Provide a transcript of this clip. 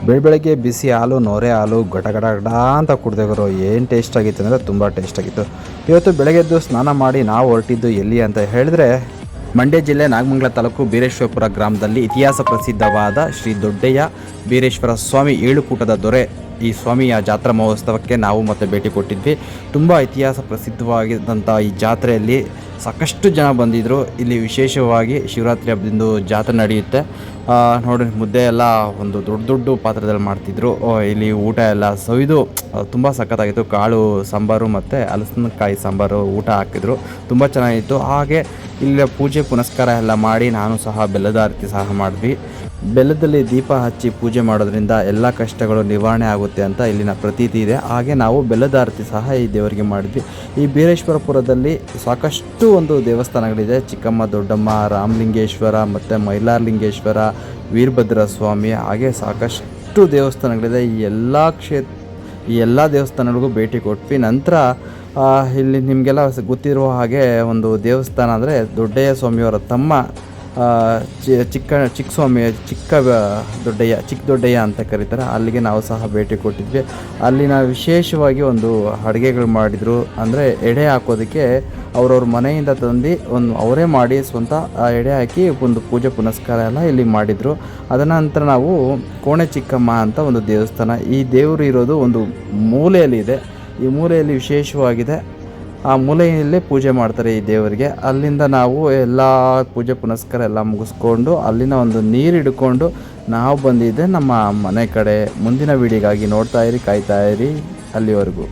ಬೆಳಗ್ಗೆ ಬಿಸಿ ಹಾಲು, ನೊರೆ ಹಾಲು ಗಡ ಗಡ ಗಡ ಅಂತ ಕುಡ್ದೇವರು ಏನು ಟೇಸ್ಟ್ ಆಗಿತ್ತು ಅಂದರೆ ತುಂಬ ಟೇಸ್ಟ್ ಆಗಿತ್ತು. ಇವತ್ತು ಬೆಳಗ್ಗೆದ್ದು ಸ್ನಾನ ಮಾಡಿ ನಾವು ಹೊರಟಿದ್ದು ಎಲ್ಲಿ ಅಂತ ಹೇಳಿದ್ರೆ, ಮಂಡ್ಯ ಜಿಲ್ಲೆ ನಾಗಮಂಗಲ ತಾಲೂಕು ಬೀರೇಶ್ವರಪುರ ಗ್ರಾಮದಲ್ಲಿ ಇತಿಹಾಸ ಪ್ರಸಿದ್ಧವಾದ ಶ್ರೀ ದೊಡ್ಡೆಯ ಬೀರೇಶ್ವರ ಸ್ವಾಮಿ ಏಳುಕೂಟದ ದೊರೆ ಈ ಸ್ವಾಮಿಯ ಜಾತ್ರಾ ಮಹೋತ್ಸವಕ್ಕೆ ನಾವು ಮತ್ತೆ ಭೇಟಿ ಕೊಟ್ಟಿದ್ವಿ. ತುಂಬ ಇತಿಹಾಸ ಪ್ರಸಿದ್ಧವಾಗಿದ್ದಂಥ ಈ ಜಾತ್ರೆಯಲ್ಲಿ ಸಾಕಷ್ಟು ಜನ ಬಂದಿದ್ದರು. ಇಲ್ಲಿ ವಿಶೇಷವಾಗಿ ಶಿವರಾತ್ರಿ ಹಬ್ಬದಿಂದ ಜಾತ್ರೆ ನಡೆಯುತ್ತೆ. ನೋಡಿ, ಮುದ್ದೆ ಎಲ್ಲ ಒಂದು ದೊಡ್ಡ ದೊಡ್ಡ ಪಾತ್ರದಲ್ಲಿ ಮಾಡ್ತಿದ್ರು. ಇಲ್ಲಿ ಊಟ ಎಲ್ಲ ಸವಿದು ತುಂಬ ಸಖತ್ತಾಗಿತ್ತು. ಕಾಳು ಸಾಂಬಾರು ಮತ್ತು ಹಲಸಿನಕಾಯಿ ಸಾಂಬಾರು ಊಟ ಹಾಕಿದ್ರು, ತುಂಬ ಚೆನ್ನಾಗಿತ್ತು. ಹಾಗೆ ಇಲ್ಲಿ ಪೂಜೆ ಪುನಸ್ಕಾರ ಎಲ್ಲ ಮಾಡಿ ನಾನು ಸಹ ಬೆಲ್ಲದ ಆರತಿ ಸಹ ಮಾಡಿದ್ವಿ. ಬೆಲ್ಲದಲ್ಲಿ ದೀಪ ಹಚ್ಚಿ ಪೂಜೆ ಮಾಡೋದ್ರಿಂದ ಎಲ್ಲ ಕಷ್ಟಗಳು ನಿವಾರಣೆ ಆಗುತ್ತೆ ಅಂತ ಇಲ್ಲಿನ ಪ್ರತೀತಿ ಇದೆ. ಹಾಗೆ ನಾವು ಬೆಲ್ಲದ ಆರತಿ ಸಹ ಈ ದೇವರಿಗೆ ಮಾಡಿದ್ವಿ. ಈ ಬೀರೇಶ್ವರಪುರದಲ್ಲಿ ಸಾಕಷ್ಟು ಒಂದು ದೇವಸ್ಥಾನಗಳಿದೆ. ಚಿಕ್ಕಮ್ಮ, ದೊಡ್ಡಮ್ಮ, ರಾಮಲಿಂಗೇಶ್ವರ ಮತ್ತು ಮೈಲಾರಲಿಂಗೇಶ್ವರ, ವೀರಭದ್ರ ಸ್ವಾಮಿ, ಹಾಗೆ ಸಾಕಷ್ಟು ದೇವಸ್ಥಾನಗಳಿದೆ. ಈ ಎಲ್ಲ ದೇವಸ್ಥಾನಗಳಿಗೂ ಭೇಟಿ ಕೊಟ್ವಿ. ನಂತರ ಇಲ್ಲಿ ನಿಮಗೆಲ್ಲ ಗೊತ್ತಿರುವ ಹಾಗೆ ಒಂದು ದೇವಸ್ಥಾನ ಅಂದರೆ ದೊಡ್ಡೆಯ ಸ್ವಾಮಿಯವರ ತಮ್ಮ ಚಿಕ್ಕ ಸ್ವಾಮಿ, ಚಿಕ್ಕ ದೊಡ್ಡೆಯ ಅಂತ ಕರೀತಾರೆ. ಅಲ್ಲಿಗೆ ನಾವು ಸಹ ಭೇಟಿ ಕೊಟ್ಟಿದ್ವಿ. ಅಲ್ಲಿನ ವಿಶೇಷವಾಗಿ ಒಂದು ಅಡುಗೆಗಳು ಮಾಡಿದರು. ಅಂದರೆ ಎಡೆ ಹಾಕೋದಕ್ಕೆ ಅವ್ರವ್ರ ಮನೆಯಿಂದ ತಂದು ಅವರೇ ಮಾಡಿ ಸ್ವಂತ ಎಡೆ ಹಾಕಿ ಒಂದು ಪೂಜೆ ಪುನಸ್ಕಾರ ಎಲ್ಲ ಇಲ್ಲಿ ಮಾಡಿದರು. ಅದನಂತರ ನಾವು ಕೋಣೆ ಚಿಕ್ಕಮ್ಮ ಅಂತ ಒಂದು ದೇವಸ್ಥಾನ, ಈ ದೇವರು ಇರೋದು ಒಂದು ಮೂಲೆಯಲ್ಲಿದೆ. ಈ ಮೂಲೆಯಲ್ಲಿ ವಿಶೇಷವಾಗಿದೆ. ಆ ಮೂಲೆಯಲ್ಲೇ ಪೂಜೆ ಮಾಡ್ತಾರೆ ಈ ದೇವರಿಗೆ. ಅಲ್ಲಿಂದ ನಾವು ಎಲ್ಲ ಪೂಜೆ ಪುನಸ್ಕಾರ ಎಲ್ಲ ಮುಗಿಸ್ಕೊಂಡು ಅಲ್ಲಿನ ಒಂದು ನೀರು ಹಿಡ್ಕೊಂಡು ನಾವು ಬಂದಿದ್ದೆ ನಮ್ಮ ಮನೆ ಕಡೆ. ಮುಂದಿನ ವಿಡಿಯೋಗಾಗಿ ನೋಡ್ತಾ ಇರಿ, ಕಾಯ್ತಾ ಇರಿ. ಅಲ್ಲಿವರೆಗೂ